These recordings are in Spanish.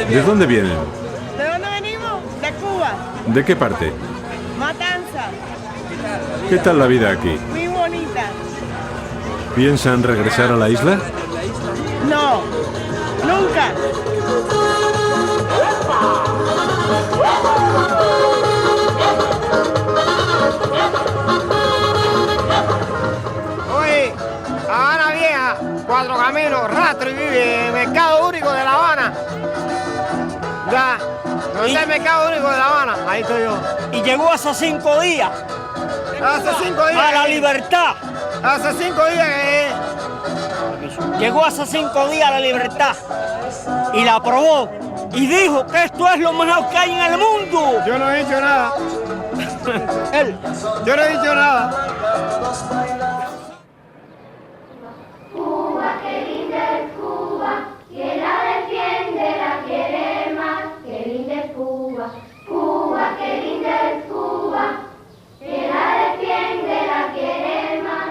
¿De dónde vienen? ¿De dónde venimos? De Cuba. ¿De qué parte? Matanza. ¿Qué tal la vida aquí? Muy bonita. ¿Piensan regresar a la isla? No, nunca. Oye, Habana Vieja, Cuatro Caminos, Rastro y vive en el Mercado Único de La Habana. Ya, ¿dónde está el Mercado Único de La Habana? Ahí estoy yo. Y llegó hace 5 días. Hace 5 días. A la libertad. Hace 5 días que... Llegó hace 5 días a la libertad. Y la aprobó. Y dijo que esto es lo mejor que hay en el mundo. Yo no he dicho nada. Él. Yo no he dicho nada. Cuba, qué linda es Cuba, quien la defiende la quiere más. Qué linda es Cuba, Cuba, qué linda es Cuba, quien la defiende la quiere más.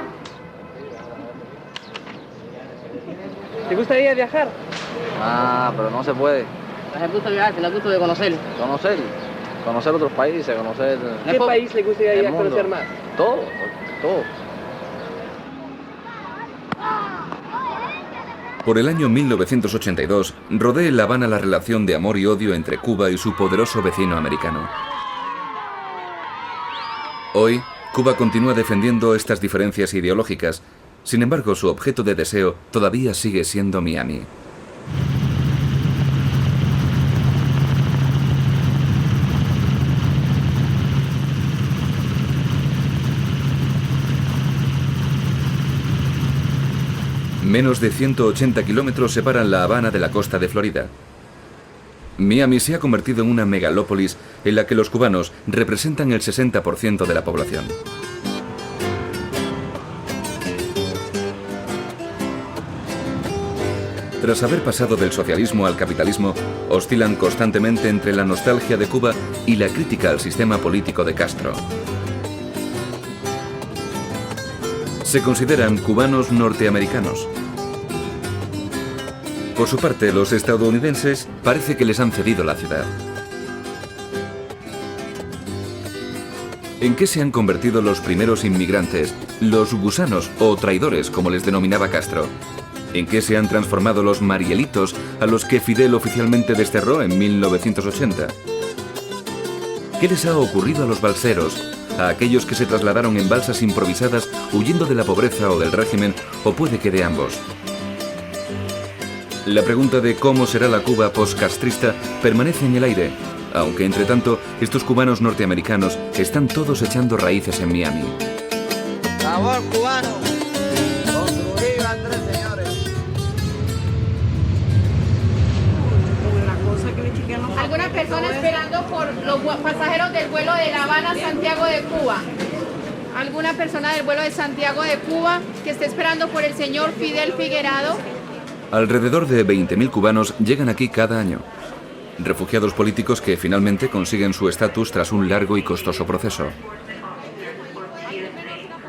¿Te gustaría viajar? Ah, pero no se puede. ¿Te gusta viajar? ¿Te la gusta de conocer? Conocer otros países, conocer... ¿Qué país le gustaría el mundo. conocer más? Todo. Por el año 1982, rodea en La Habana la relación de amor y odio entre Cuba y su poderoso vecino americano. Hoy, Cuba continúa defendiendo estas diferencias ideológicas. Sin embargo, su objeto de deseo todavía sigue siendo Miami. Menos de 180 kilómetros separan La Habana de la costa de Florida. Miami se ha convertido en una megalópolis en la que los cubanos representan el 60% de la población. Tras haber pasado del socialismo al capitalismo, oscilan constantemente entre la nostalgia de Cuba y la crítica al sistema político de Castro. Se consideran cubanos norteamericanos. Por su parte, los estadounidenses parece que les han cedido la ciudad. ¿En qué se han convertido los primeros inmigrantes, los gusanos o traidores, como les denominaba Castro? ¿En qué se han transformado los marielitos a los que Fidel oficialmente desterró en 1980? ¿Qué les ha ocurrido a los balseros, a aquellos que se trasladaron en balsas improvisadas huyendo de la pobreza o del régimen, o puede que de ambos? La pregunta de cómo será la Cuba post-castrista permanece en el aire, aunque entre tanto estos cubanos norteamericanos están todos echando raíces en Miami. Sabor cubano. Con Trujillo Andrés, señores. Algunas personas esperando por los pasajeros del vuelo de La Habana a Santiago de Cuba. Alguna persona del vuelo de Santiago de Cuba que esté esperando por el señor Fidel Figueredo. Alrededor de 20.000 cubanos llegan aquí cada año. Refugiados políticos que finalmente consiguen su estatus tras un largo y costoso proceso.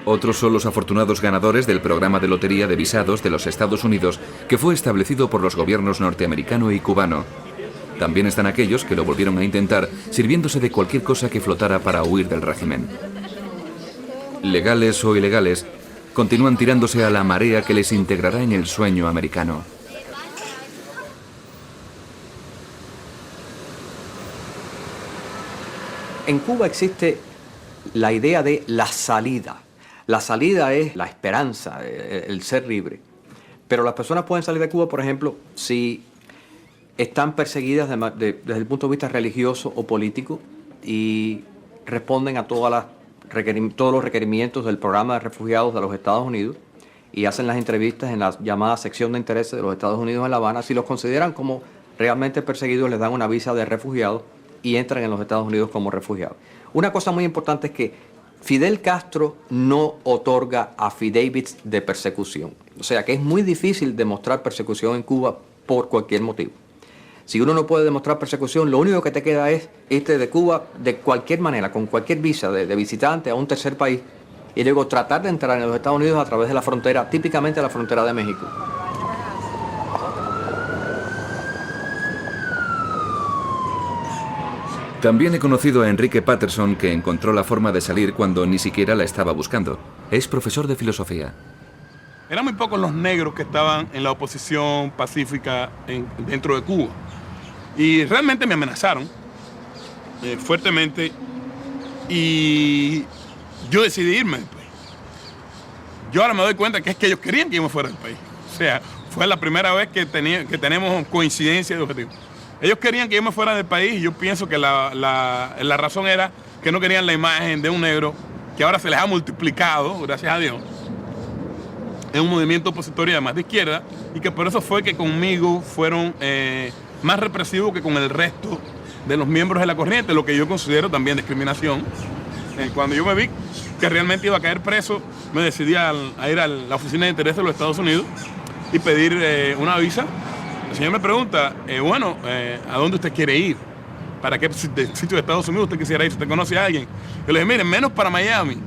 Otros son los afortunados ganadores del programa de lotería de visados de los Estados Unidos, que fue establecido por los gobiernos norteamericano y cubano. También están aquellos que lo volvieron a intentar, sirviéndose de cualquier cosa que flotara para huir del régimen. Legales o ilegales, continúan tirándose a la marea que les integrará en el sueño americano. En Cuba existe la idea de la salida. La salida es la esperanza, el ser libre. Pero las personas pueden salir de Cuba, por ejemplo, si están perseguidas desde el punto de vista religioso o político y responden a todos los requerimientos del programa de refugiados de los Estados Unidos y hacen las entrevistas en la llamada sección de intereses de los Estados Unidos en La Habana. Si los consideran como realmente perseguidos, les dan una visa de refugiados y entran en los Estados Unidos como refugiados. Una cosa muy importante es que Fidel Castro no otorga affidavits de persecución. O sea que es muy difícil demostrar persecución en Cuba por cualquier motivo. Si uno no puede demostrar persecución, lo único que te queda es irte de Cuba de cualquier manera, con cualquier visa de visitante a un tercer país, y luego tratar de entrar en los Estados Unidos a través de la frontera, típicamente la frontera de México. También he conocido a Enrique Patterson, que encontró la forma de salir cuando ni siquiera la estaba buscando. Es profesor de filosofía. Eran muy pocos los negros que estaban en la oposición pacífica dentro de Cuba. Y realmente me amenazaron fuertemente y yo decidí irme del país. Yo ahora me doy cuenta que es que ellos querían que yo me fuera del país. O sea, fue la primera vez que tenemos coincidencia de objetivos. Ellos querían que yo me fuera del país y yo pienso que la razón era que no querían la imagen de un negro que ahora se les ha multiplicado, gracias a Dios, en un movimiento opositor y además de izquierda, y que por eso fue que conmigo fueron más represivos que con el resto de los miembros de la corriente, lo que yo considero también discriminación. Cuando yo me vi que realmente iba a caer preso, me decidí a ir a la Oficina de Interés de los Estados Unidos y pedir una visa. El señor me pregunta, ¿a dónde usted quiere ir? ¿Para qué sitio de Estados Unidos usted quisiera ir? ¿Usted conoce a alguien? Yo le dije, mire, menos para Miami.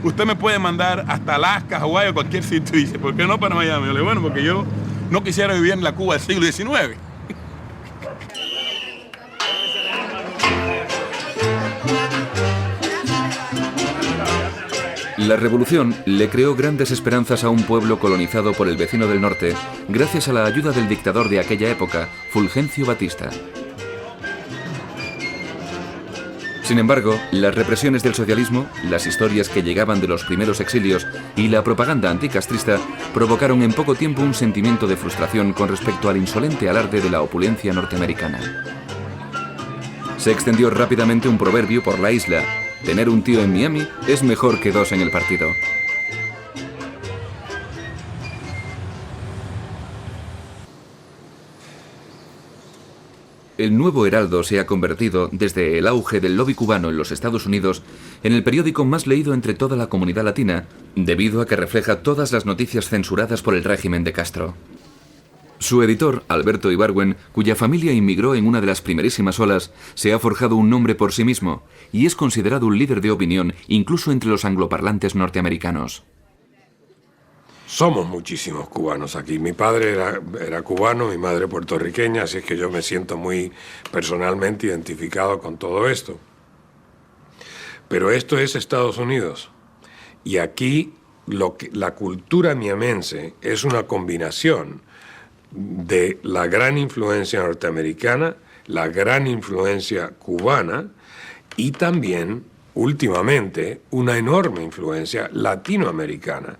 Usted me puede mandar hasta Alaska, Hawái o cualquier sitio. Y dice, ¿por qué no para Miami? Yo le digo, bueno, porque yo no quisiera vivir en la Cuba del siglo XIX. La revolución le creó grandes esperanzas a un pueblo colonizado por el vecino del norte, gracias a la ayuda del dictador de aquella época, Fulgencio Batista. Sin embargo, las represiones del socialismo, las historias que llegaban de los primeros exilios y la propaganda anticastrista provocaron en poco tiempo un sentimiento de frustración con respecto al insolente alarde de la opulencia norteamericana. Se extendió rápidamente un proverbio por la isla: tener un tío en Miami es mejor que dos en el partido. El Nuevo Heraldo se ha convertido, desde el auge del lobby cubano en los Estados Unidos, en el periódico más leído entre toda la comunidad latina, debido a que refleja todas las noticias censuradas por el régimen de Castro. Su editor, Alberto Ibargüen, cuya familia inmigró en una de las primerísimas olas, se ha forjado un nombre por sí mismo y es considerado un líder de opinión incluso entre los angloparlantes norteamericanos. Somos muchísimos cubanos aquí. Mi padre era cubano, mi madre puertorriqueña, así es que yo me siento muy personalmente identificado con todo esto. Pero esto es Estados Unidos. Y aquí la cultura miamense es una combinación de la gran influencia norteamericana, la gran influencia cubana y también, últimamente, una enorme influencia latinoamericana.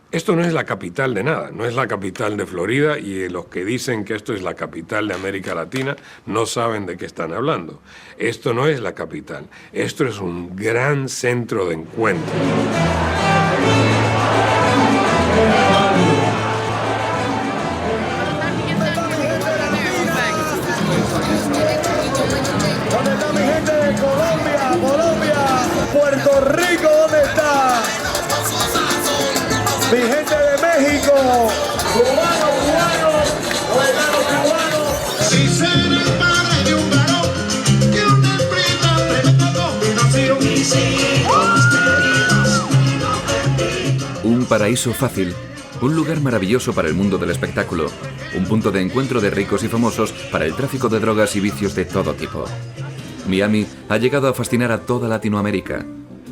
Esto no es la capital de nada, no es la capital de Florida, y los que dicen que esto es la capital de América Latina no saben de qué están hablando. Esto no es la capital, esto es un gran centro de encuentro. ¿Dónde está mi gente de Colombia? Puerto Rico, ¿dónde está? Mi gente de México, cubano, Si ser el padre de un varón que interpreta tremenda combinación. Mis hijos queridos, Un paraíso fácil, un lugar maravilloso para el mundo del espectáculo, un punto de encuentro de ricos y famosos para el tráfico de drogas y vicios de todo tipo. Miami ha llegado a fascinar a toda Latinoamérica.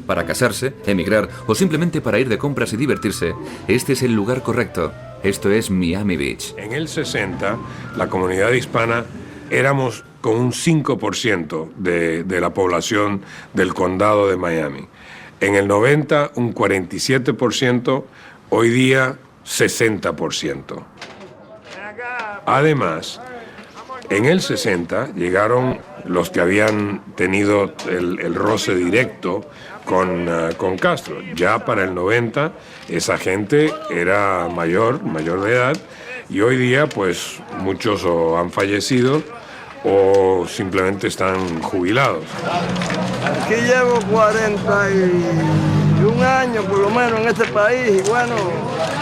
Para casarse, emigrar o simplemente para ir de compras y divertirse, este es el lugar correcto. Esto es Miami Beach. En el 60, la comunidad hispana éramos con un 5% de la población del condado de Miami. En el 90, un 47%, hoy día 60%. Además, en el 60 llegaron los que habían tenido el roce directo con Castro. Ya para el 90 esa gente era mayor de edad, y hoy día pues muchos o han fallecido o simplemente están jubilados. Aquí llevo 41 años por lo menos en este país, y bueno,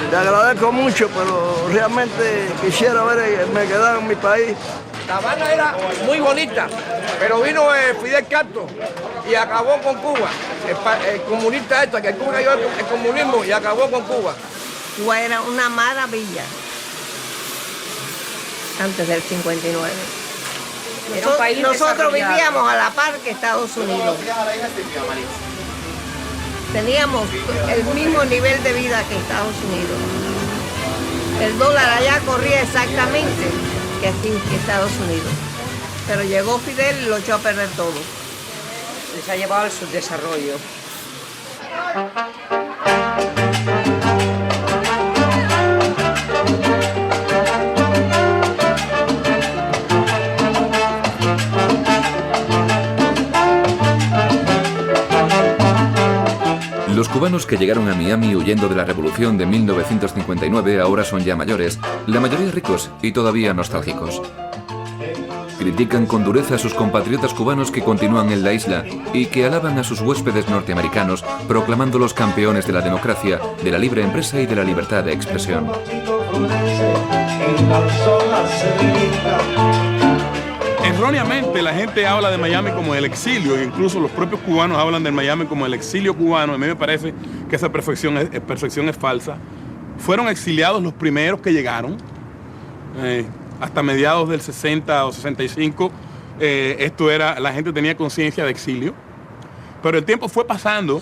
te agradezco mucho, pero realmente quisiera me quedar en mi país. La Habana era muy bonita, pero vino Fidel Castro y acabó con Cuba. El comunista que Cuba cayó el comunismo y acabó con Cuba. Cuba era una maravilla antes del 59. Era un país Nosotros desarrollado. vivíamos a la par que Estados Unidos. Teníamos el mismo nivel de vida que Estados Unidos. El dólar allá corría exactamente que aquí, que Estados Unidos. Pero llegó Fidel y lo echó a perder todo. Les ha llevado al subdesarrollo. Los cubanos que llegaron a Miami huyendo de la revolución de 1959 ahora son ya mayores, la mayoría ricos y todavía nostálgicos. Critican con dureza a sus compatriotas cubanos que continúan en la isla y que alaban a sus huéspedes norteamericanos, proclamándolos campeones de la democracia, de la libre empresa y de la libertad de expresión. Erróneamente la gente habla de Miami como el exilio, e incluso los propios cubanos hablan de Miami como el exilio cubano. A mí me parece que esa percepción es falsa. Fueron exiliados los primeros que llegaron, hasta mediados del 60 o 65, la gente tenía conciencia de exilio, pero el tiempo fue pasando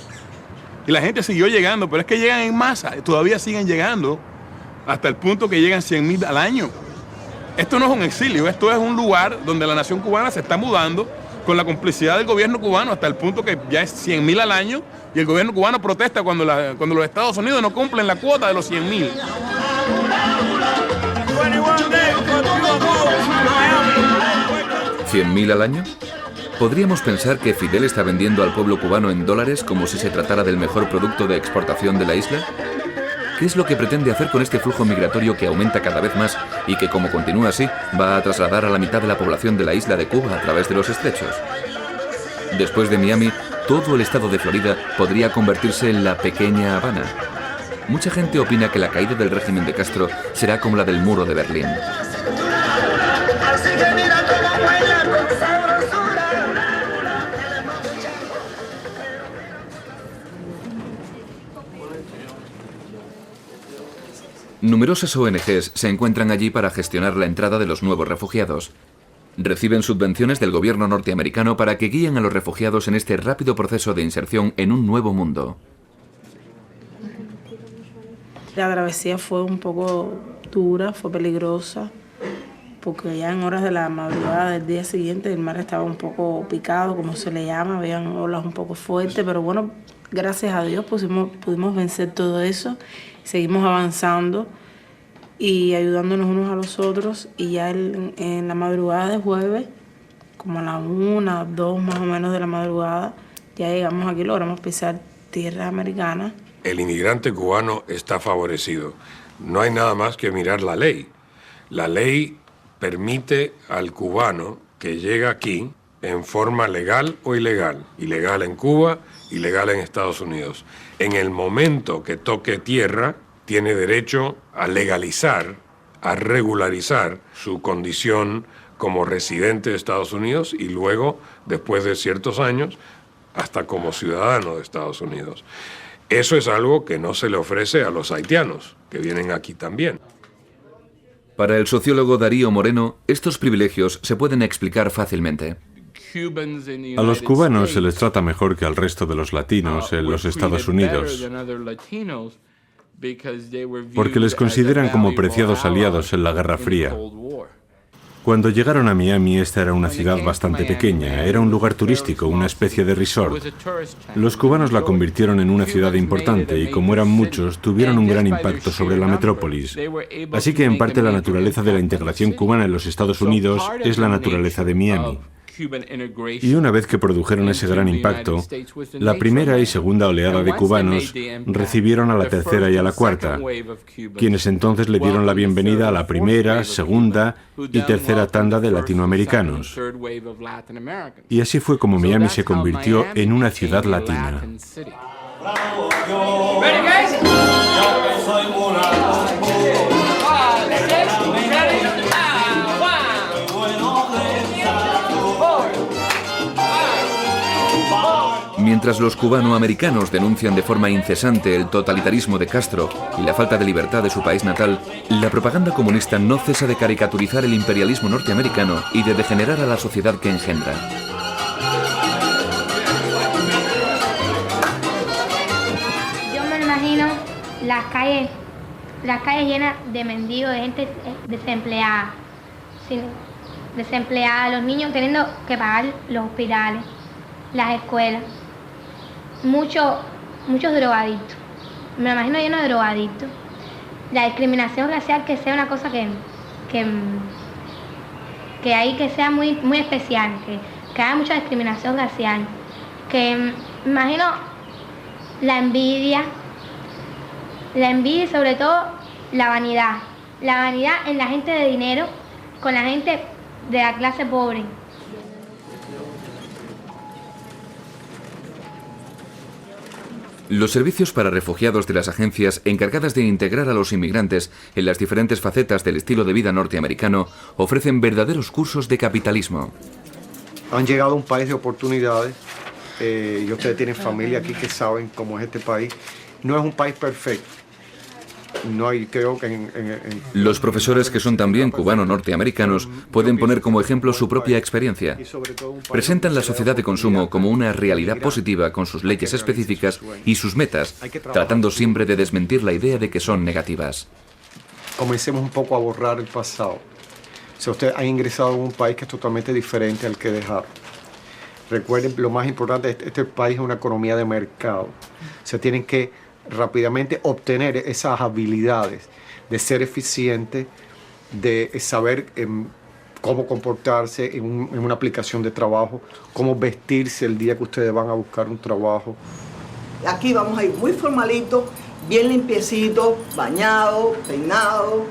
y la gente siguió llegando, pero es que llegan en masa, todavía siguen llegando, hasta el punto que llegan 100,000 al año. Esto no es un exilio, esto es un lugar donde la nación cubana se está mudando con la complicidad del gobierno cubano hasta el punto que ya es 100,000 al año y el gobierno cubano protesta cuando los Estados Unidos no cumplen la cuota de los 100,000. ¿100,000 al año? ¿Podríamos pensar que Fidel está vendiendo al pueblo cubano en dólares como si se tratara del mejor producto de exportación de la isla? ¿Qué es lo que pretende hacer con este flujo migratorio que aumenta cada vez más y que, como continúa así, va a trasladar a la mitad de la población de la isla de Cuba a través de los estrechos? Después de Miami, todo el estado de Florida podría convertirse en la pequeña Habana. Mucha gente opina que la caída del régimen de Castro será como la del muro de Berlín. Numerosas ONGs se encuentran allí para gestionar la entrada de los nuevos refugiados. Reciben subvenciones del gobierno norteamericano para que guíen a los refugiados en este rápido proceso de inserción en un nuevo mundo. La travesía fue un poco dura, fue peligrosa, porque ya en horas de la madrugada del día siguiente el mar estaba un poco picado, como se le llama, habían olas un poco fuertes, pero bueno, gracias a Dios pudimos vencer todo eso, seguimos avanzando y ayudándonos unos a los otros, y ya en la madrugada de jueves, como a las 1, 2 más o menos de la madrugada, ya llegamos aquí, logramos pisar tierra americana. El inmigrante cubano está favorecido. No hay nada más que mirar la ley. La ley permite al cubano que llega aquí en forma legal o ilegal. Ilegal en Cuba, ilegal en Estados Unidos. En el momento que toque tierra, tiene derecho a legalizar, a regularizar su condición como residente de Estados Unidos y luego, después de ciertos años, hasta como ciudadano de Estados Unidos. Eso es algo que no se le ofrece a los haitianos, que vienen aquí también. Para el sociólogo Darío Moreno, estos privilegios se pueden explicar fácilmente. A los cubanos se les trata mejor que al resto de los latinos en los Estados Unidos, porque les consideran como preciados aliados en la Guerra Fría. Cuando llegaron a Miami, esta era una ciudad bastante pequeña, era un lugar turístico, una especie de resort. Los cubanos la convirtieron en una ciudad importante y, como eran muchos, tuvieron un gran impacto sobre la metrópolis. Así que, en parte, la naturaleza de la integración cubana en los Estados Unidos es la naturaleza de Miami. Y una vez que produjeron ese gran impacto, la primera y segunda oleada de cubanos recibieron a la tercera y a la cuarta, quienes entonces le dieron la bienvenida a la primera, segunda y tercera tanda de latinoamericanos. Y así fue como Miami se convirtió en una ciudad latina. Mientras los cubanoamericanos denuncian de forma incesante el totalitarismo de Castro y la falta de libertad de su país natal, la propaganda comunista no cesa de caricaturizar el imperialismo norteamericano y de degenerar a la sociedad que engendra. Yo me imagino las calles llenas de mendigos, de gente desempleada, los niños teniendo que pagar los hospitales, las escuelas, muchos drogadictos. Me lo imagino lleno de drogadictos. La discriminación racial, que sea una cosa que sea muy, muy especial, que haya mucha discriminación racial. Que me imagino la envidia y sobre todo la vanidad en la gente de dinero con la gente de la clase pobre. Los servicios para refugiados de las agencias encargadas de integrar a los inmigrantes en las diferentes facetas del estilo de vida norteamericano ofrecen verdaderos cursos de capitalismo. Han llegado a un país de oportunidades y ustedes tienen familia aquí que saben cómo es este país. No es un país perfecto. No hay, creo que Los profesores, que son también cubano-norteamericanos, pueden poner como ejemplo su propia experiencia. Presentan la sociedad de consumo como una realidad positiva con sus leyes específicas y sus metas, tratando siempre de desmentir la idea de que son negativas. Comencemos un poco a borrar el pasado. Si usted ha ingresado en un país que es totalmente diferente al que dejaron. Recuerden, lo más importante, este país es una economía de mercado. Se tienen que rápidamente obtener esas habilidades de ser eficiente, de saber cómo comportarse en una aplicación de trabajo, cómo vestirse el día que ustedes van a buscar un trabajo. Aquí vamos a ir muy formalito, bien limpiecito, bañado, peinado.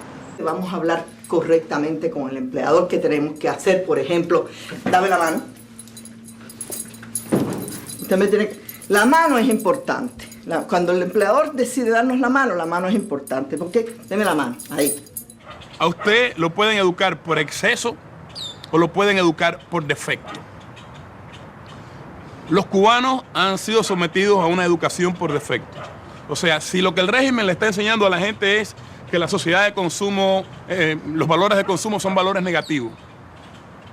Vamos a hablar correctamente con el empleador, que tenemos que hacer, por ejemplo, dame la mano. Usted me tiene que... La mano es importante. Cuando el empleador decide darnos la mano es importante. ¿Por qué? Deme la mano, ahí. A usted lo pueden educar por exceso o lo pueden educar por defecto. Los cubanos han sido sometidos a una educación por defecto. O sea, si lo que el régimen le está enseñando a la gente es que la sociedad de consumo, los valores de consumo son valores negativos.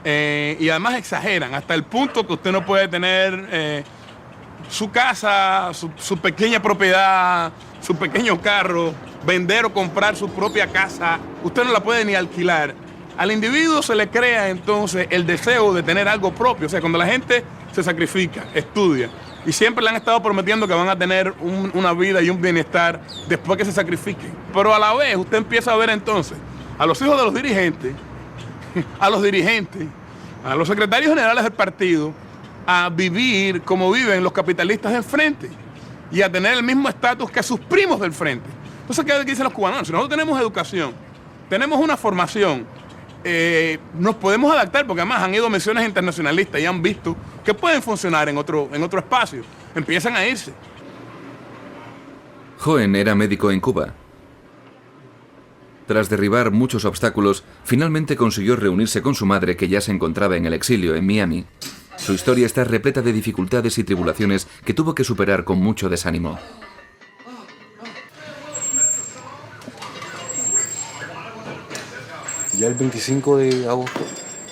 Y además exageran hasta el punto que usted no puede tener su casa, su pequeña propiedad, su pequeño carro, vender o comprar su propia casa. Usted no la puede ni alquilar. Al individuo se le crea entonces el deseo de tener algo propio. O sea, cuando la gente se sacrifica, estudia, y siempre le han estado prometiendo que van a tener una vida y un bienestar después que se sacrifiquen. Pero a la vez usted empieza a ver entonces a los hijos de los dirigentes, a los dirigentes, a los secretarios generales del partido, a vivir como viven los capitalistas del frente y a tener el mismo estatus que sus primos del frente. Entonces, ¿qué dicen los cubanos? Si nosotros tenemos educación, tenemos una formación, nos podemos adaptar, porque además han ido a misiones internacionalistas y han visto que pueden funcionar en otro espacio. Empiezan a irse. Joen era médico en Cuba. Tras derribar muchos obstáculos, finalmente consiguió reunirse con su madre, que ya se encontraba en el exilio en Miami. Su historia está repleta de dificultades y tribulaciones que tuvo que superar con mucho desánimo. Ya el 25 de agosto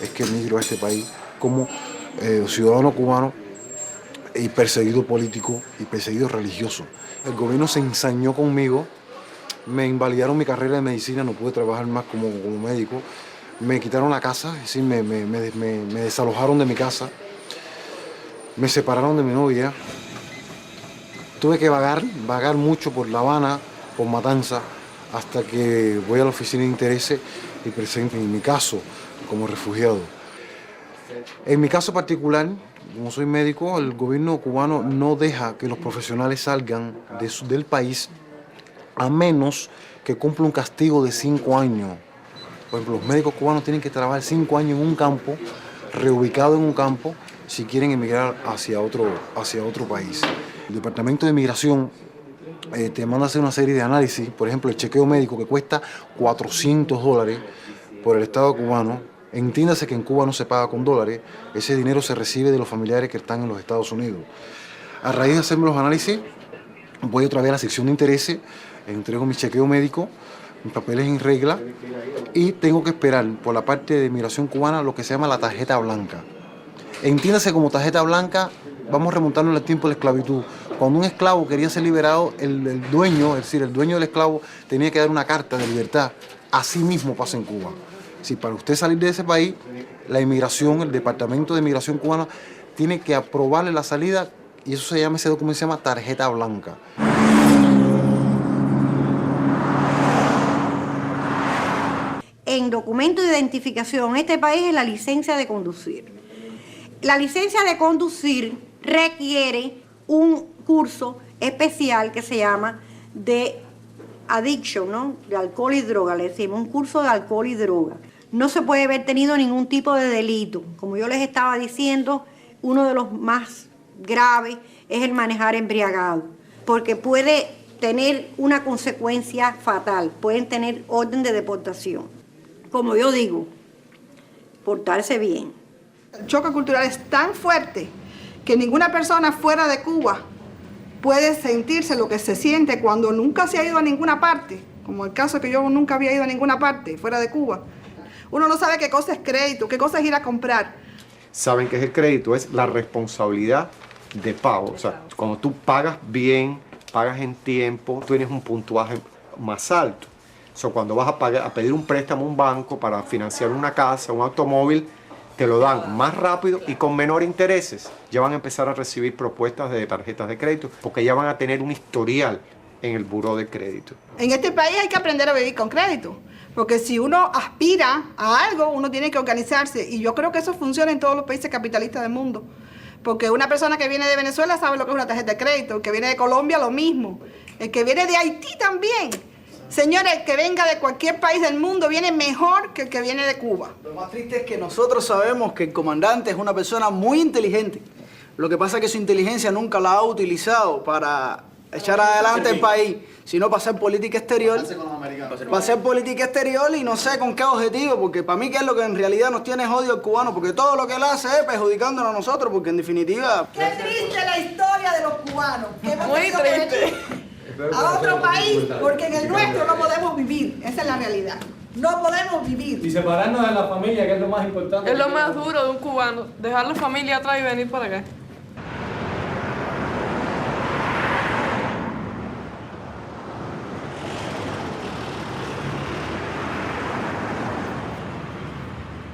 es que emigro a este país como ciudadano cubano y perseguido político y perseguido religioso. El gobierno se ensañó conmigo, me invalidaron mi carrera de medicina, no pude trabajar más como médico, me quitaron la casa, es decir, me desalojaron de mi casa, me separaron de mi novia, tuve que vagar mucho por La Habana, por Matanza, hasta que voy a la oficina de intereses y presento mi caso como refugiado. En mi caso particular, como soy médico, el gobierno cubano no deja que los profesionales salgan del país a menos que cumpla un castigo de 5 años. Por ejemplo, los médicos cubanos tienen que trabajar 5 años en un campo, reubicado en un campo, si quieren emigrar hacia otro país. El Departamento de Migración te manda a hacer una serie de análisis, por ejemplo, el chequeo médico que cuesta $400 por el Estado cubano. Entiéndase que en Cuba no se paga con dólares, ese dinero se recibe de los familiares que están en los Estados Unidos. A raíz de hacerme los análisis, voy otra vez a la sección de intereses, entrego mi chequeo médico, mis papeles en regla y tengo que esperar por la parte de migración cubana lo que se llama la tarjeta blanca. Entiéndase como tarjeta blanca, vamos remontando al tiempo de la esclavitud. Cuando un esclavo quería ser liberado, el dueño, es decir, el dueño del esclavo tenía que dar una carta de libertad. Así mismo pasa en Cuba. Si para usted salir de ese país, la inmigración, el Departamento de Migración cubana, tiene que aprobarle la salida y eso se llama, ese documento se llama tarjeta blanca. En documento de identificación en este país es la licencia de conducir. La licencia de conducir requiere un curso especial que se llama de addiction, ¿no? De alcohol y droga, le decimos, un curso de alcohol y droga. No se puede haber tenido ningún tipo de delito. Como yo les estaba diciendo, uno de los más graves es el manejar embriagado, porque puede tener una consecuencia fatal, pueden tener orden de deportación. Como yo digo, portarse bien. El choque cultural es tan fuerte que ninguna persona fuera de Cuba puede sentirse lo que se siente cuando nunca se ha ido a ninguna parte, como el caso que yo nunca había ido a ninguna parte fuera de Cuba. Uno no sabe qué cosa es crédito, qué cosa es ir a comprar. Saben que es el crédito, es la responsabilidad de pago. O sea, cuando tú pagas bien, pagas en tiempo, tú tienes un puntuaje más alto. O sea, cuando vas a pedir un préstamo a un banco para financiar una casa, un automóvil, te lo dan más rápido y con menor intereses. Ya van a empezar a recibir propuestas de tarjetas de crédito porque ya van a tener un historial en el buró de crédito. En este país hay que aprender a vivir con crédito, porque si uno aspira a algo, uno tiene que organizarse. Y yo creo que eso funciona en todos los países capitalistas del mundo. Porque una persona que viene de Venezuela sabe lo que es una tarjeta de crédito, el que viene de Colombia lo mismo, el que viene de Haití también. Señores, el que venga de cualquier país del mundo viene mejor que el que viene de Cuba. Lo más triste es que nosotros sabemos que el comandante es una persona muy inteligente. Lo que pasa es que su inteligencia nunca la ha utilizado para echar adelante el país, sino para hacer política exterior. Para hacer política exterior y no sé con qué objetivo, porque para mí que es lo que en realidad nos tiene jodido el cubano, porque todo lo que él hace es perjudicándonos a nosotros, porque en definitiva... Qué triste la historia de los cubanos. Muy triste. A otro país, porque en el nuestro no podemos vivir. Esa es la realidad. No podemos vivir. Y separarnos de la familia, que es lo más importante. Es lo más duro de un cubano, dejar la familia atrás y venir para acá.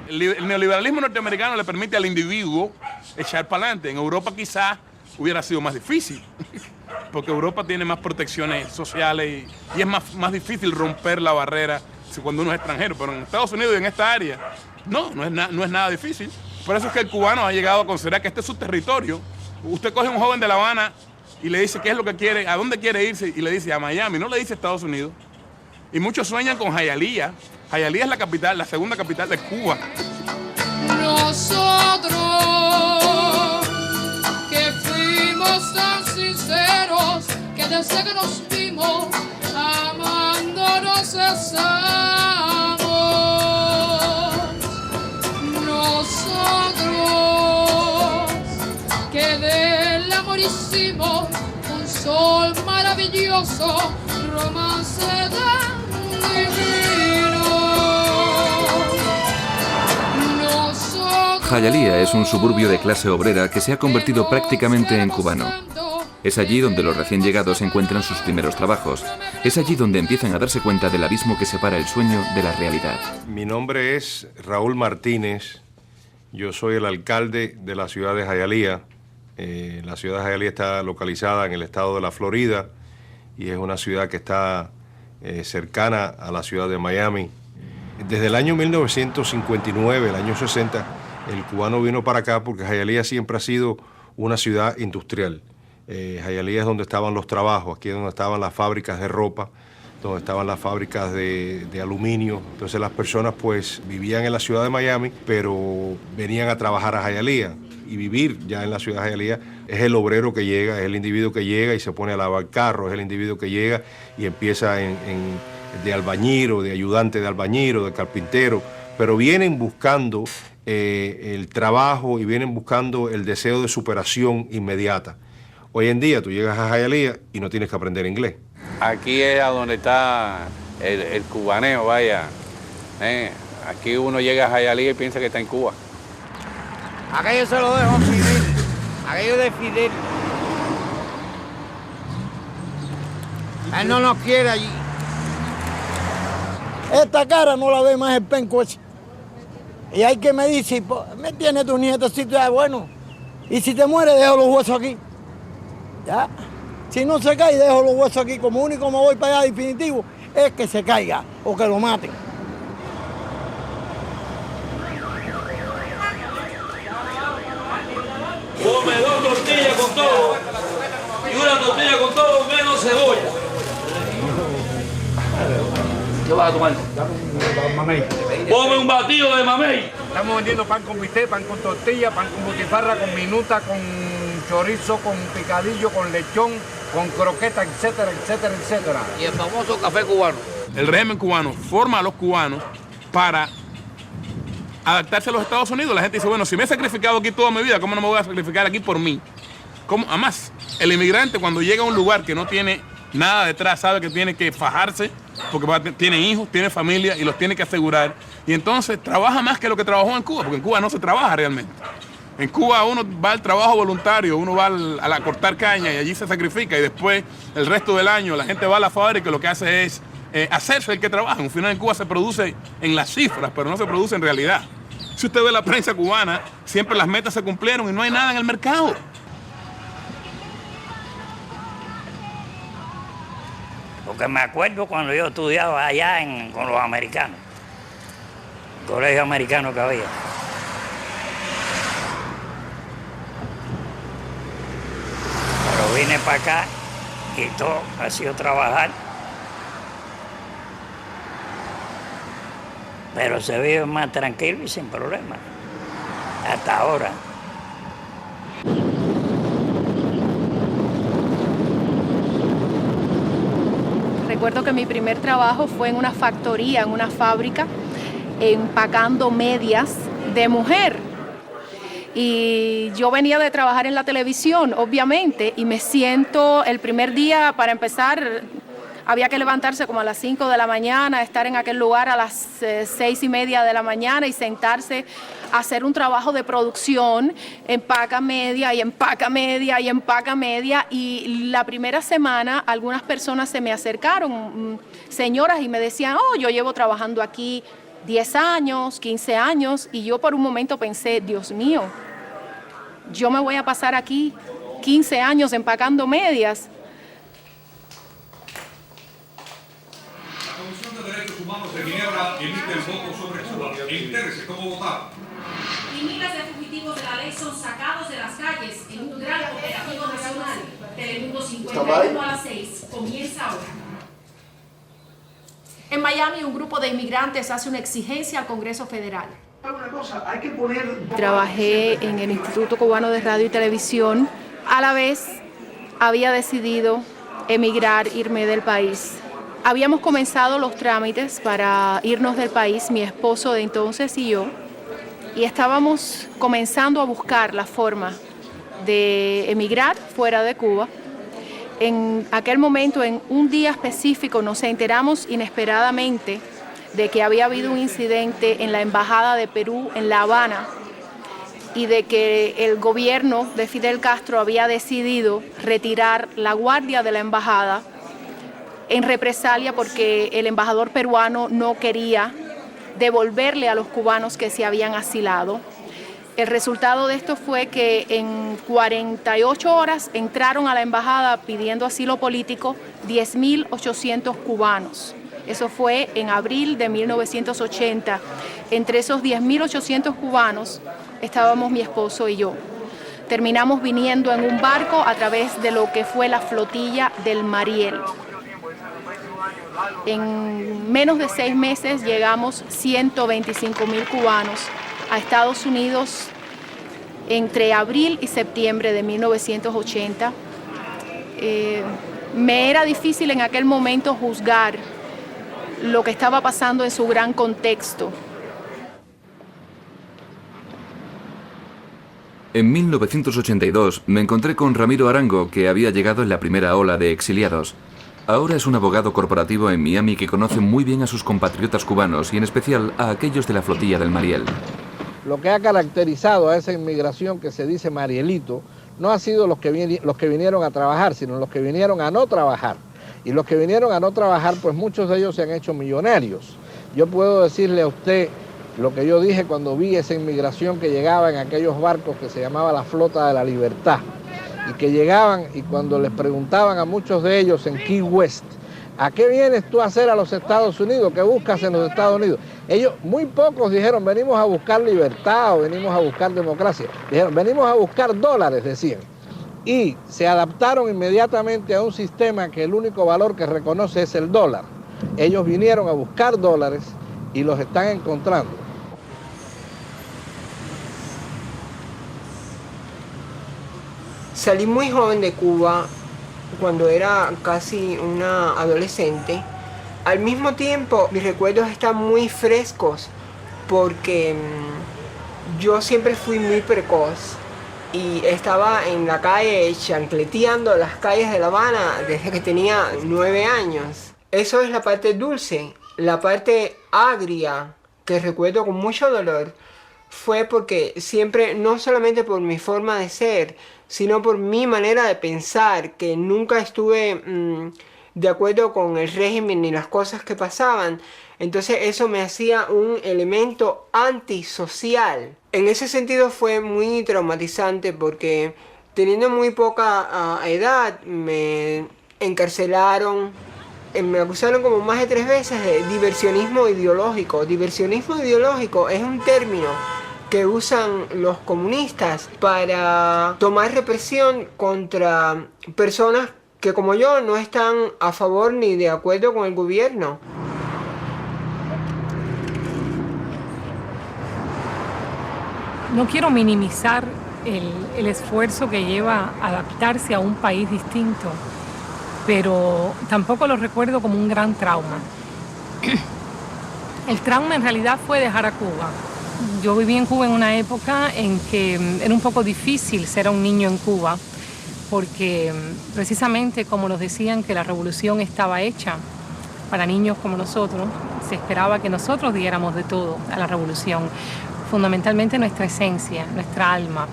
El neoliberalismo norteamericano le permite al individuo echar para adelante. En Europa quizás hubiera sido más difícil, porque Europa tiene más protecciones sociales y es más difícil romper la barrera cuando uno es extranjero. Pero en Estados Unidos y en esta área, no es nada difícil. Por eso es que el cubano ha llegado a considerar que este es su territorio. Usted coge a un joven de La Habana y le dice qué es lo que quiere, a dónde quiere irse, y le dice a Miami, no le dice a Estados Unidos. Y muchos sueñan con Hialeah. Hialeah es la capital, la segunda capital de Cuba. Nosotros que fuimos tan sinceros que desde que nos vimos amándonos estamos. Nosotros que del amor hicimos un sol maravilloso, romance tan divino. Hialeah es un suburbio de clase obrera que se ha convertido prácticamente en cubano. Es allí donde los recién llegados encuentran sus primeros trabajos. Es allí donde empiezan a darse cuenta del abismo que separa el sueño de la realidad. Mi nombre es Raúl Martínez. Yo soy el alcalde de la ciudad de Hialeah. La ciudad de Hialeah está localizada en el estado de la Florida y es una ciudad que está cercana a la ciudad de Miami. Desde el año 1959, el año 60, el cubano vino para acá porque Hialeah siempre ha sido una ciudad industrial. Hialeah es donde estaban los trabajos, aquí es donde estaban las fábricas de ropa, donde estaban las fábricas de aluminio. Entonces las personas pues vivían en la ciudad de Miami, pero venían a trabajar a Hialeah. Y vivir ya en la ciudad de Hialeah es el obrero que llega, es el individuo que llega y se pone a lavar carros, es el individuo que llega y empieza de albañil o de ayudante de albañil o de carpintero, pero vienen buscando el trabajo y vienen buscando el deseo de superación inmediata. Hoy en día tú llegas a Hialeah y no tienes que aprender inglés. Aquí es a donde está el cubaneo, vaya. Aquí uno llega a Hialeah y piensa que está en Cuba. Aquello se lo dejo a Fidel. Aquello de Fidel. Él no nos quiere allí. Esta cara no la ve más el penco ese. Y hay que medir si me tiene tu nietecito ya bueno. Y si te muere, dejo los huesos aquí. Ya. Si no se cae, dejo los huesos aquí. Como único me voy para allá definitivo es que se caiga o que lo maten. Come 2 tortillas con todo y una tortilla con todo menos cebolla. ¿Qué vas a tomar? Mamey. Come un batido de mamey. Estamos vendiendo pan con bistec, pan con tortilla, pan con butifarra, con minuta, con chorizo, con picadillo, con lechón, con croqueta, etcétera, etcétera, etcétera. Y el famoso café cubano. El régimen cubano forma a los cubanos para adaptarse a los Estados Unidos. La gente dice, bueno, si me he sacrificado aquí toda mi vida, ¿cómo no me voy a sacrificar aquí por mí? ¿Cómo? Además, el inmigrante cuando llega a un lugar que no tiene nada detrás, sabe que tiene que fajarse, porque tiene hijos, tiene familia y los tiene que asegurar. Y entonces trabaja más que lo que trabajó en Cuba, porque en Cuba no se trabaja realmente. En Cuba uno va al trabajo voluntario, uno va a cortar caña y allí se sacrifica. Y después, el resto del año, la gente va a la fábrica y lo que hace es hacerse el que trabaja. Al final en Cuba se produce en las cifras, pero no se produce en realidad. Si usted ve la prensa cubana, siempre las metas se cumplieron y no hay nada en el mercado. Porque me acuerdo cuando yo estudiaba allá con los americanos, el colegio americano que había. Pero vine para acá y todo ha sido trabajar. Pero se vive más tranquilo y sin problema. Hasta ahora. Recuerdo que mi primer trabajo fue en una factoría, en una fábrica, empacando medias de mujer. Y yo venía de trabajar en la televisión, obviamente, y me siento el primer día, para empezar, había que levantarse como a las 5 de la mañana, estar en aquel lugar a las 6:30 de la mañana y sentarse a hacer un trabajo de producción, empaca media y empaca media y empaca media. Y la primera semana algunas personas se me acercaron, señoras, y me decían, oh, yo llevo trabajando aquí 10 años, 15 años, y yo por un momento pensé, Dios mío, yo me voy a pasar aquí 15 años empacando medias. La Comisión de Derechos Humanos de Ginebra emite el voto sobre Cuba. Entérese cómo votar. Y miles de fugitivos de la ley son sacados de las calles en un gran operativo nacional. Telemundo 51 a las 6. Comienza ahora. En Miami, un grupo de inmigrantes hace una exigencia al Congreso Federal. Trabajé en el Instituto Cubano de Radio y Televisión. A la vez, había decidido emigrar, irme del país. Habíamos comenzado los trámites para irnos del país, mi esposo de entonces y yo, y estábamos comenzando a buscar la forma de emigrar fuera de Cuba. En aquel momento, en un día específico, nos enteramos inesperadamente de que había habido un incidente en la Embajada de Perú en La Habana y de que el gobierno de Fidel Castro había decidido retirar la guardia de la embajada en represalia porque el embajador peruano no quería devolverle a los cubanos que se habían asilado. El resultado de esto fue que en 48 horas entraron a la embajada pidiendo asilo político 10.800 cubanos. Eso fue en abril de 1980. Entre esos 10.800 cubanos estábamos mi esposo y yo. Terminamos viniendo en un barco a través de lo que fue la flotilla del Mariel. En menos de 6 meses llegamos 125.000 cubanos a Estados Unidos entre abril y septiembre de 1980. Me era difícil en aquel momento juzgar lo que estaba pasando en su gran contexto. En 1982 me encontré con Ramiro Arango, que había llegado en la primera ola de exiliados. Ahora es un abogado corporativo en Miami que conoce muy bien a sus compatriotas cubanos y en especial a aquellos de la flotilla del Mariel. Lo que ha caracterizado a esa inmigración que se dice Marielito no ha sido los que vinieron a trabajar, sino los que vinieron a no trabajar. Y los que vinieron a no trabajar, pues muchos de ellos se han hecho millonarios. Yo puedo decirle a usted lo que yo dije cuando vi esa inmigración que llegaba en aquellos barcos que se llamaba la Flota de la Libertad. Y que llegaban y cuando les preguntaban a muchos de ellos en Key West, ¿a qué vienes tú a hacer a los Estados Unidos? ¿Qué buscas en los Estados Unidos? Ellos, muy pocos dijeron, venimos a buscar libertad o venimos a buscar democracia. Dijeron, venimos a buscar dólares, decían. Y se adaptaron inmediatamente a un sistema que el único valor que reconoce es el dólar. Ellos vinieron a buscar dólares y los están encontrando. Salí muy joven de Cuba, cuando era casi una adolescente. Al mismo tiempo, mis recuerdos están muy frescos porque yo siempre fui muy precoz y estaba en la calle chancleteando las calles de La Habana desde que tenía 9 años. Eso es la parte dulce. La parte agria, que recuerdo con mucho dolor, fue porque siempre, no solamente por mi forma de ser, sino por mi manera de pensar, que nunca estuve de acuerdo con el régimen ni las cosas que pasaban. Entonces eso me hacía un elemento antisocial. En ese sentido fue muy traumatizante porque teniendo muy poca edad me encarcelaron. Me acusaron como más de 3 veces de diversionismo ideológico. Diversionismo ideológico es un término que usan los comunistas para tomar represión contra personas que como yo no están a favor ni de acuerdo con el gobierno. No quiero minimizar el esfuerzo que lleva a adaptarse a un país distinto, pero tampoco lo recuerdo como un gran trauma. El trauma en realidad fue dejar a Cuba. Yo viví en Cuba en una época en que era un poco difícil ser un niño en Cuba, porque precisamente como nos decían que la revolución estaba hecha para niños como nosotros, se esperaba que nosotros diéramos de todo a la revolución, fundamentalmente nuestra esencia, nuestra alma.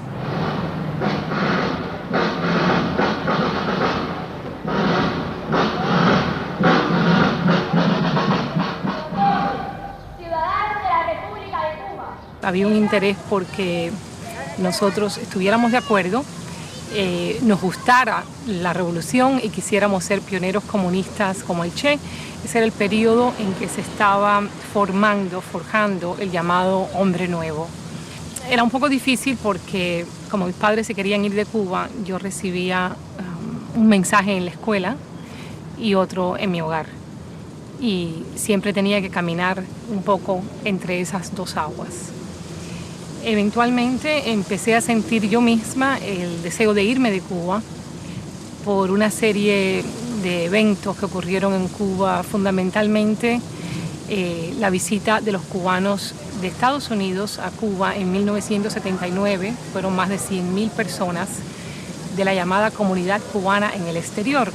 Había un interés porque nosotros estuviéramos de acuerdo, nos gustara la revolución y quisiéramos ser pioneros comunistas como el Che. Ese era el periodo en que se estaba forjando el llamado hombre nuevo. Era un poco difícil porque como mis padres se querían ir de Cuba, yo recibía un mensaje en la escuela y otro en mi hogar. Y siempre tenía que caminar un poco entre esas dos aguas. Eventualmente empecé a sentir yo misma el deseo de irme de Cuba por una serie de eventos que ocurrieron en Cuba, fundamentalmente la visita de los cubanos de Estados Unidos a Cuba en 1979. Fueron más de 100.000 personas de la llamada comunidad cubana en el exterior.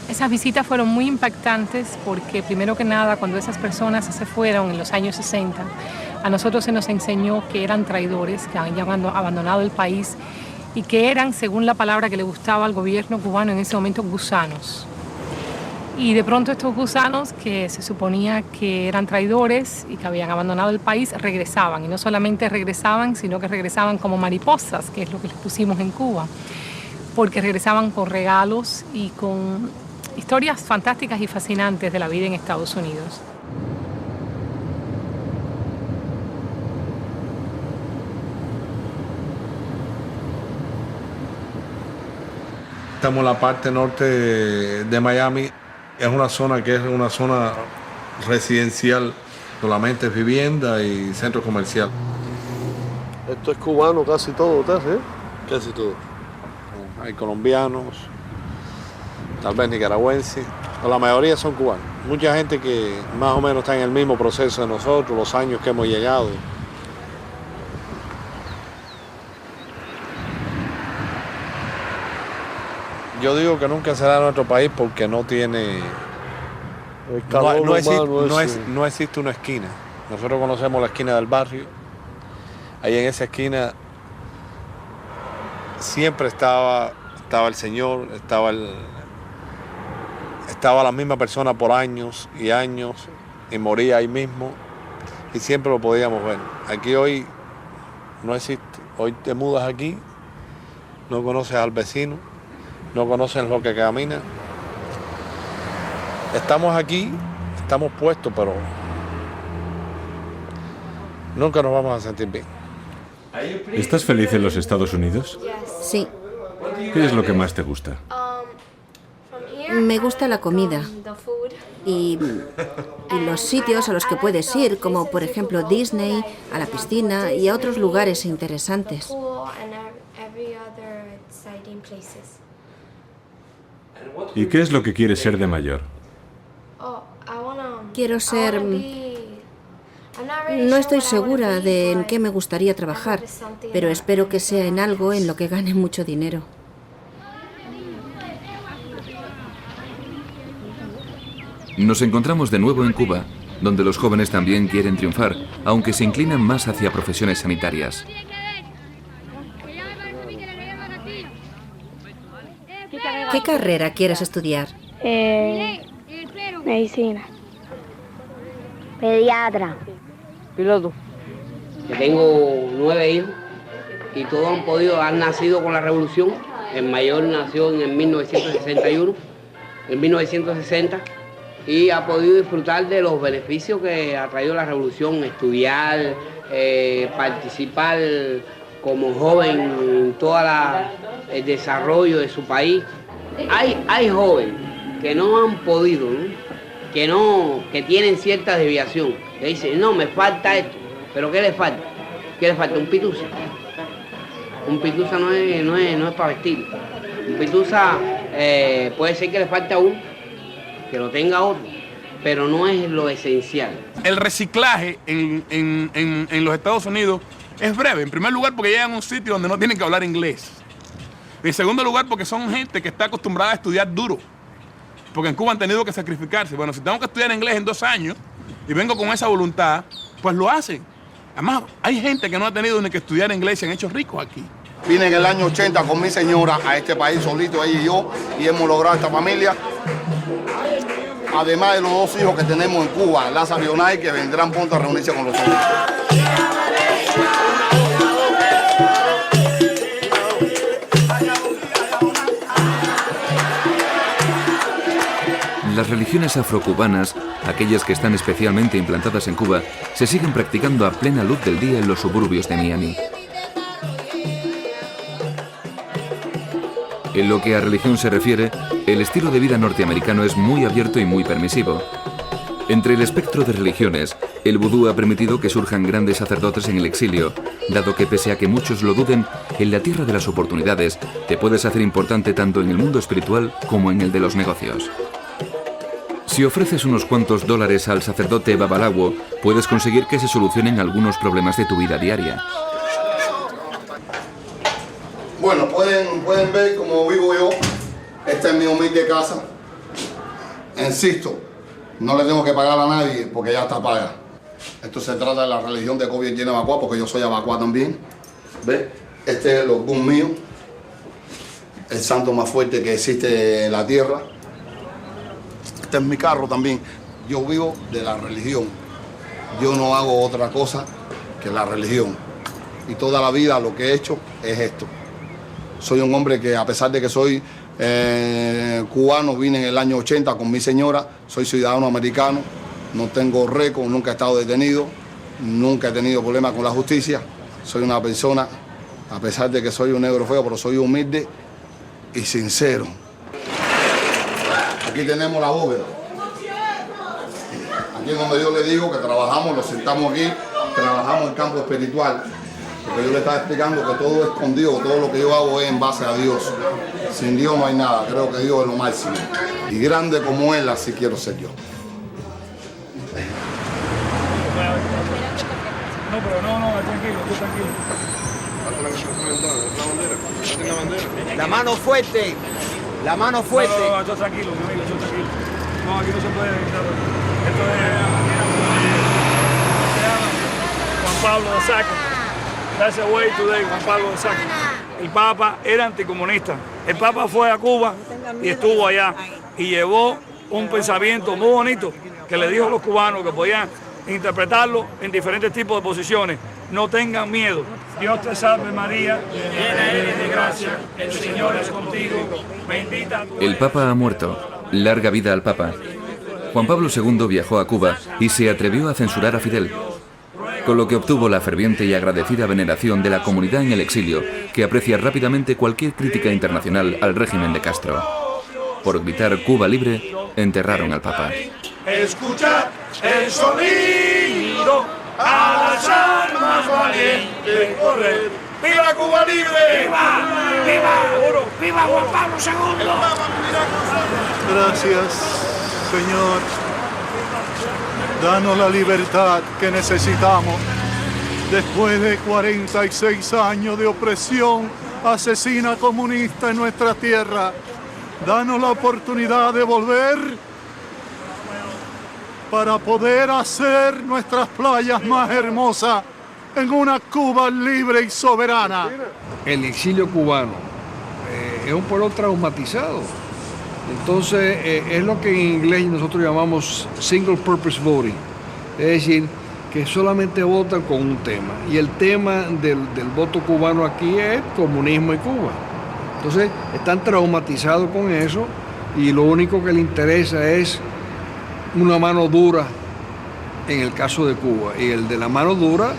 Esas visitas fueron muy impactantes porque, primero que nada, cuando esas personas se fueron en los años 60, a nosotros se nos enseñó que eran traidores, que habían abandonado el país y que eran, según la palabra que le gustaba al gobierno cubano en ese momento, gusanos. Y de pronto estos gusanos, que se suponía que eran traidores y que habían abandonado el país, regresaban. Y no solamente regresaban, sino que regresaban como mariposas, que es lo que les pusimos en Cuba, porque regresaban con regalos y con historias fantásticas y fascinantes de la vida en Estados Unidos. Estamos en la parte norte de Miami. Es una zona que es una zona residencial, solamente es vivienda y centro comercial. Esto es cubano casi todo, ¿eh? Casi todo. Hay colombianos, tal vez nicaragüenses, pero la mayoría son cubanos. Mucha gente que más o menos está en el mismo proceso de nosotros, los años que hemos llegado. Yo digo que nunca será nuestro país porque no tiene... No existe una esquina. Nosotros conocemos la esquina del barrio. Ahí en esa esquina siempre estaba el señor, estaba la misma persona por años y años y moría ahí mismo y siempre lo podíamos ver. Aquí hoy no existe. Hoy te mudas aquí, no conoces al vecino, no conoces lo que camina. Estamos aquí, estamos puestos, pero nunca nos vamos a sentir bien. ¿Estás feliz en los Estados Unidos? Sí. ¿Qué es lo que más te gusta? Me gusta la comida y los sitios a los que puedes ir, como por ejemplo Disney, a la piscina y a otros lugares interesantes. ¿Y qué es lo que quieres ser de mayor? Quiero ser... No estoy segura de en qué me gustaría trabajar, pero espero que sea en algo en lo que gane mucho dinero. Nos encontramos de nuevo en Cuba, donde los jóvenes también quieren triunfar, aunque se inclinan más hacia profesiones sanitarias. ¿Qué carrera quieres estudiar? Medicina. Pediatra. Piloto. Yo tengo 9 hijos y todos han nacido con la revolución. El mayor nació en 1961, en 1960, y ha podido disfrutar de los beneficios que ha traído la revolución, estudiar, participar como joven en todo el desarrollo de su país. Hay jóvenes que no han podido, ¿no? que tienen cierta desviación, que dicen, no, me falta esto, pero ¿qué le falta? ¿Qué le falta? Un pitusa. Un pitusa no es para vestir. Un pitusa puede ser que le falte a uno, que lo tenga otro, pero no es lo esencial. El reciclaje en los Estados Unidos es breve. En primer lugar, porque llegan a un sitio donde no tienen que hablar inglés. En segundo lugar, porque son gente que está acostumbrada a estudiar duro. Porque en Cuba han tenido que sacrificarse. Bueno, si tengo que estudiar inglés en 2 años y vengo con esa voluntad, pues lo hacen. Además, hay gente que no ha tenido ni que estudiar inglés y se han hecho ricos aquí. Vine en el año 80 con mi señora a este país solito, ella y yo, y hemos logrado esta familia. Además de los 2 hijos que tenemos en Cuba, Lázaro y Onay, que vendrán pronto a reunirse con nosotros. Las religiones afrocubanas, aquellas que están especialmente implantadas en Cuba, se siguen practicando a plena luz del día en los suburbios de Miami. En lo que a religión se refiere, el estilo de vida norteamericano es muy abierto y muy permisivo. Entre el espectro de religiones, el vudú ha permitido que surjan grandes sacerdotes en el exilio, dado que pese a que muchos lo duden, en la tierra de las oportunidades te puedes hacer importante tanto en el mundo espiritual como en el de los negocios. Si ofreces unos cuantos dólares al sacerdote babalawo, puedes conseguir que se solucionen algunos problemas de tu vida diaria. Bueno, pueden ver cómo vivo yo. Esta es mi humilde casa. Insisto, no le tengo que pagar a nadie porque ya está paga. Esto se trata de la religión de Kobe llena Abacuá, porque yo soy Abacuá también. ¿Ves? Este es el Ogún mío, el santo más fuerte que existe en la tierra. Este es mi carro también. Yo vivo de la religión. Yo no hago otra cosa que la religión. Y toda la vida lo que he hecho es esto. Soy un hombre que, a pesar de que soy cubano, vine en el año 80 con mi señora, soy ciudadano americano, no tengo récord, nunca he estado detenido, nunca he tenido problemas con la justicia. Soy una persona, a pesar de que soy un negro feo, pero soy humilde y sincero. Aquí tenemos la bóveda. Aquí es donde yo le digo que trabajamos, nos sentamos aquí, trabajamos en campo espiritual. Porque yo le estaba explicando que todo es con Dios, todo lo que yo hago es en base a Dios. Sin Dios no hay nada, creo que Dios es lo máximo. Y grande como Él, así quiero ser yo. No, pero no, tranquilo, tú tranquilo. La mano fuerte. La mano fuerte. No, esto tranquilo, mi amigo, esto tranquilo. No, aquí no se puede evitar. Esto es Juan Pablo de Saca. That's the way today, Juan Pablo de Saca. El Papa era anticomunista. El Papa fue a Cuba y estuvo allá y llevó un pensamiento muy bonito que le dijo a los cubanos que podían interpretarlo en diferentes tipos de posiciones. No tengan miedo. Dios te salve María, llena eres de gracia, el Señor es contigo, bendita tú eres. El Papa ha muerto. Larga vida al Papa. Juan Pablo II viajó a Cuba y se atrevió a censurar a Fidel, con lo que obtuvo la ferviente y agradecida veneración de la comunidad en el exilio, que aprecia rápidamente cualquier crítica internacional al régimen de Castro. Por gritar Cuba libre, enterraron al Papa. Escuchad el sonido a las armas valientes correr. ¡Viva Cuba libre! ¡Viva! ¡Viva! ¡Viva Juan Pablo II! Gracias, Señor. Danos la libertad que necesitamos. Después de 46 años de opresión asesina comunista en nuestra tierra, danos la oportunidad de volver para poder hacer nuestras playas más hermosas en una Cuba libre y soberana. El exilio cubano es un pueblo traumatizado. Entonces es lo que en inglés nosotros llamamos single purpose voting. Es decir, que solamente votan con un tema. Y el tema del voto cubano aquí es comunismo y Cuba. Entonces están traumatizados con eso y lo único que les interesa es una mano dura en el caso de Cuba. Y el de la mano dura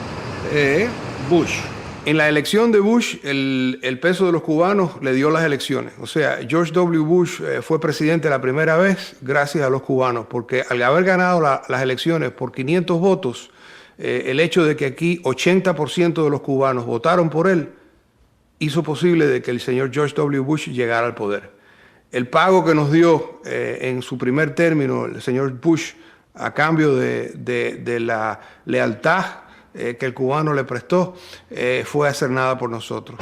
es Bush. En la elección de Bush, el peso de los cubanos le dio las elecciones. O sea, George W. Bush fue presidente la primera vez gracias a los cubanos, porque al haber ganado las elecciones por 500 votos, el hecho de que aquí 80% de los cubanos votaron por él, hizo posible de que el señor George W. Bush llegara al poder. El pago que nos dio en su primer término el señor Bush a cambio de la lealtad que el cubano le prestó, fue hacer nada por nosotros.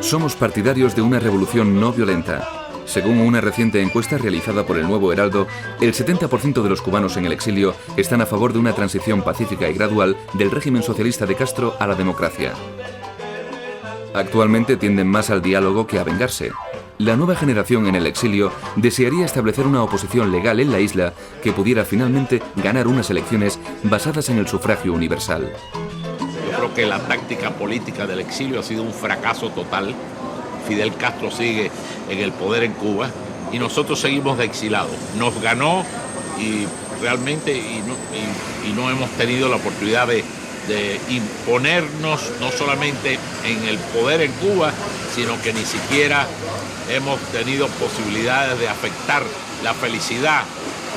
Somos partidarios de una revolución no violenta. Según una reciente encuesta realizada por el Nuevo Heraldo, el 70% de los cubanos en el exilio están a favor de una transición pacífica y gradual del régimen socialista de Castro a la democracia. Actualmente tienden más al diálogo que a vengarse. La nueva generación en el exilio desearía establecer una oposición legal en la isla que pudiera finalmente ganar unas elecciones basadas en el sufragio universal. Yo creo que la táctica política del exilio ha sido un fracaso total. Fidel Castro sigue en el poder en Cuba y nosotros seguimos de exilados. Nos ganó y realmente y no hemos tenido la oportunidad de imponernos no solamente en el poder en Cuba, sino que ni siquiera hemos tenido posibilidades de afectar la felicidad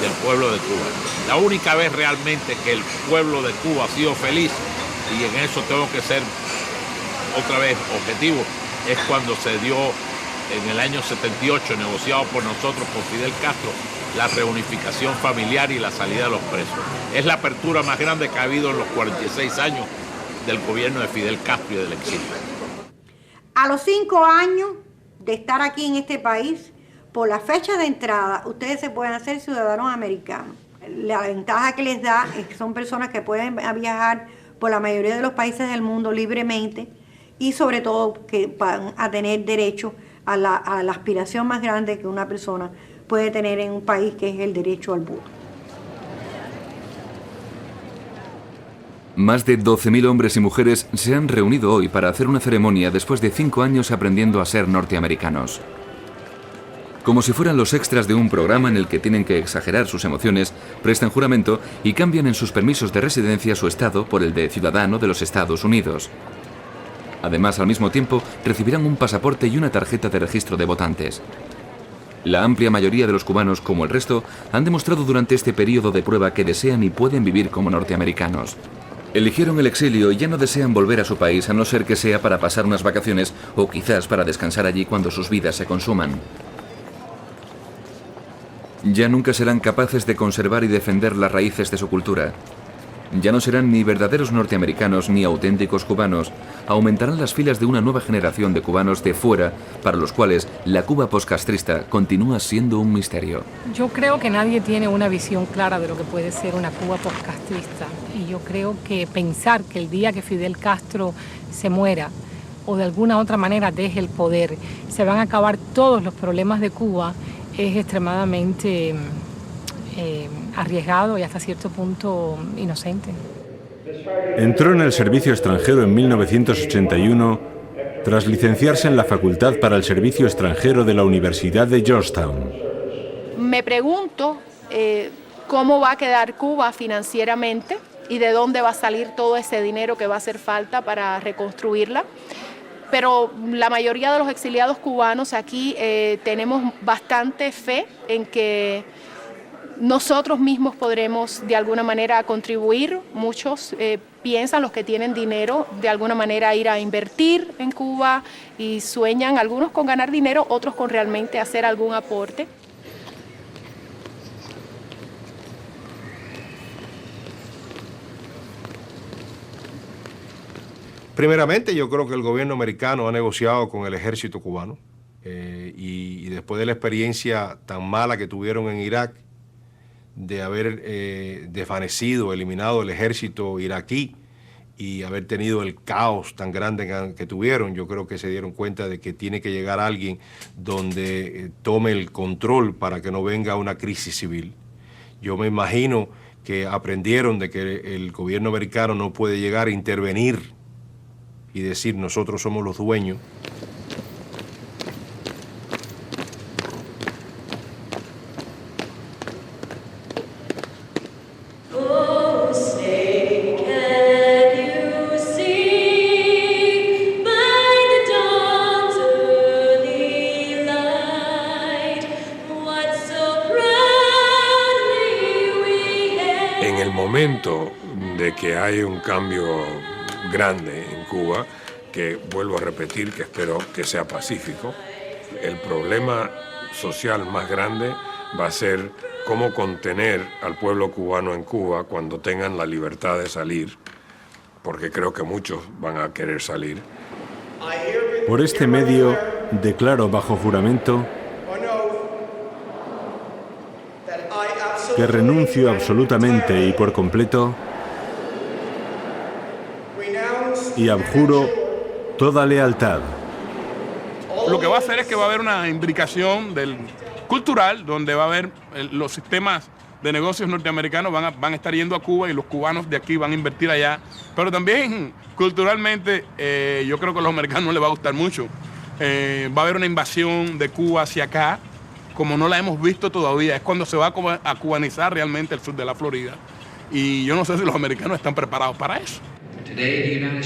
del pueblo de Cuba. La única vez realmente que el pueblo de Cuba ha sido feliz, y en eso tengo que ser otra vez objetivo, es cuando se dio en el año 78, negociado por nosotros, por Fidel Castro, la reunificación familiar y la salida de los presos. Es la apertura más grande que ha habido en los 46 años del gobierno de Fidel Castro y del exilio. A los 5 años de estar aquí en este país, por la fecha de entrada, ustedes se pueden hacer ciudadanos americanos. La ventaja que les da es que son personas que pueden viajar por la mayoría de los países del mundo libremente y sobre todo que van a tener derecho a la aspiración más grande que una persona puede tener en un país, que es el derecho al voto. Más de 12.000 hombres y mujeres se han reunido hoy para hacer una ceremonia después de 5 años aprendiendo a ser norteamericanos. Como si fueran los extras de un programa en el que tienen que exagerar sus emociones, prestan juramento y cambian en sus permisos de residencia su estado por el de ciudadano de los Estados Unidos. Además, al mismo tiempo, recibirán un pasaporte y una tarjeta de registro de votantes. La amplia mayoría de los cubanos, como el resto, han demostrado durante este periodo de prueba que desean y pueden vivir como norteamericanos. Eligieron el exilio y ya no desean volver a su país, a no ser que sea para pasar unas vacaciones o quizás para descansar allí cuando sus vidas se consuman. Ya nunca serán capaces de conservar y defender las raíces de su cultura. Ya no serán ni verdaderos norteamericanos ni auténticos cubanos. Aumentarán las filas de una nueva generación de cubanos de fuera, para los cuales la Cuba poscastrista continúa siendo un misterio. Yo creo que nadie tiene una visión clara de lo que puede ser una Cuba poscastrista. Y yo creo que pensar que el día que Fidel Castro se muera o de alguna otra manera deje el poder, se van a acabar todos los problemas de Cuba, es extremadamente arriesgado y hasta cierto punto inocente. Entró en el servicio extranjero en 1981 tras licenciarse en la Facultad para el Servicio Extranjero de la Universidad de Georgetown. Me pregunto cómo va a quedar Cuba financieramente y de dónde va a salir todo ese dinero que va a hacer falta para reconstruirla. Pero la mayoría de los exiliados cubanos aquí tenemos bastante fe en que nosotros mismos podremos de alguna manera contribuir. Muchos piensan, los que tienen dinero, de alguna manera ir a invertir en Cuba y sueñan, algunos con ganar dinero, otros con realmente hacer algún aporte. Primeramente, yo creo que el gobierno americano ha negociado con el ejército cubano y después de la experiencia tan mala que tuvieron en Irak, de haber desvanecido, eliminado el ejército iraquí y haber tenido el caos tan grande que tuvieron, yo creo que se dieron cuenta de que tiene que llegar alguien donde tome el control para que no venga una crisis civil. Yo me imagino que aprendieron de que el gobierno americano no puede llegar a intervenir y decir nosotros somos los dueños. En el momento de que hay un cambio grande en Cuba, que vuelvo a repetir que espero que sea pacífico, el problema social más grande va a ser cómo contener al pueblo cubano en Cuba cuando tengan la libertad de salir, porque creo que muchos van a querer salir. Por este medio, declaro bajo juramento que renuncio absolutamente y por completo y abjuro toda lealtad. Lo que va a hacer es que va a haber una imbricación cultural, donde va a haber los sistemas de negocios norteamericanos van a estar yendo a Cuba y los cubanos de aquí van a invertir allá. Pero también culturalmente yo creo que a los americanos no les va a gustar mucho. Va a haber una invasión de Cuba hacia acá, como no la hemos visto todavía. Es cuando se va a cubanizar realmente el sur de la Florida. Y yo no sé si los americanos están preparados para eso.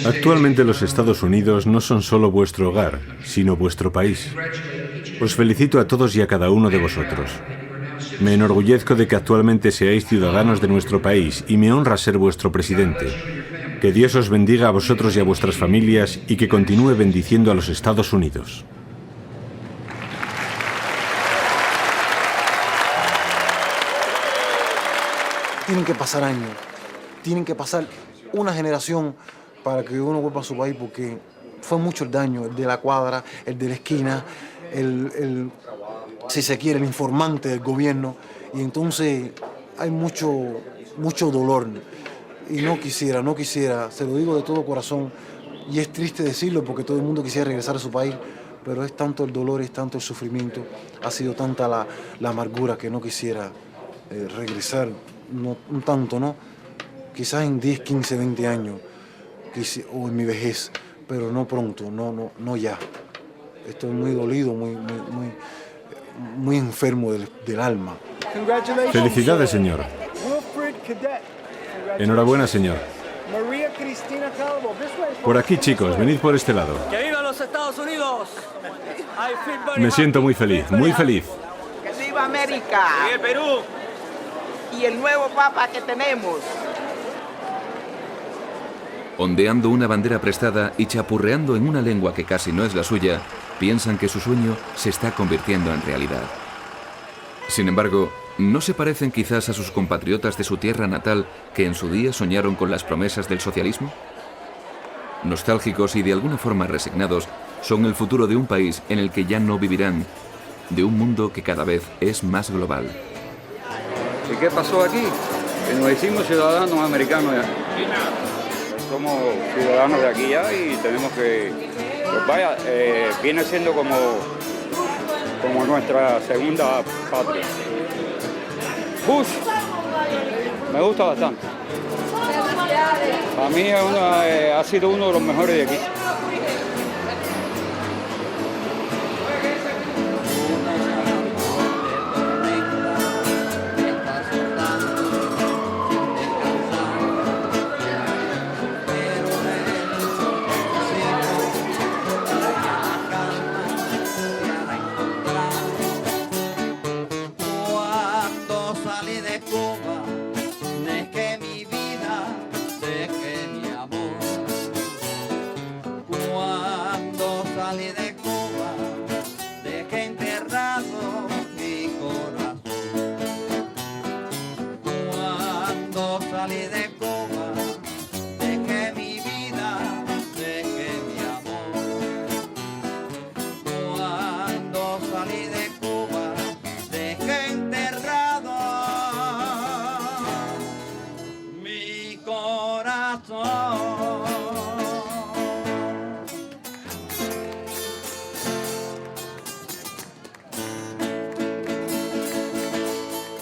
Actualmente los Estados Unidos no son solo vuestro hogar, sino vuestro país. Os felicito a todos y a cada uno de vosotros. Me enorgullezco de que actualmente seáis ciudadanos de nuestro país y me honra ser vuestro presidente. Que Dios os bendiga a vosotros y a vuestras familias y que continúe bendiciendo a los Estados Unidos. Tienen que pasar años, tienen que pasar una generación para que uno vuelva a su país, porque fue mucho el daño, el de la cuadra, el de la esquina, si se quiere, el informante del gobierno, y entonces hay mucho dolor. Y no quisiera, se lo digo de todo corazón, y es triste decirlo porque todo el mundo quisiera regresar a su país, pero es tanto el dolor, es tanto el sufrimiento, ha sido tanta la amargura que no quisiera regresar, no tanto, ¿no? Quizás en 10, 15, 20 años, o en mi vejez, pero no pronto, no ya. Estoy muy dolido, muy enfermo del alma. Felicidades, señor. Enhorabuena, señor. Por aquí, chicos, venid por este lado. ¡Que vivan los Estados Unidos! Me siento muy feliz, muy feliz. ¡Que viva América! ¡Y el Perú! Y el nuevo Papa que tenemos. Ondeando una bandera prestada y chapurreando en una lengua que casi no es la suya, piensan que su sueño se está convirtiendo en realidad. Sin embargo, ¿No se parecen quizás a sus compatriotas de su tierra natal que en su día soñaron con las promesas del socialismo? Nostálgicos y de alguna forma resignados, son el futuro de un país en el que ya no vivirán, de un mundo que cada vez es más global. ¿Y qué pasó aquí? Que nos hicimos ciudadanos americanos ya. Somos ciudadanos de aquí ya y tenemos que, pues vaya, viene siendo como nuestra segunda patria. Bush me gusta bastante. Para mí ha sido uno de los mejores de aquí.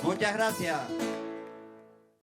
Muchas gracias.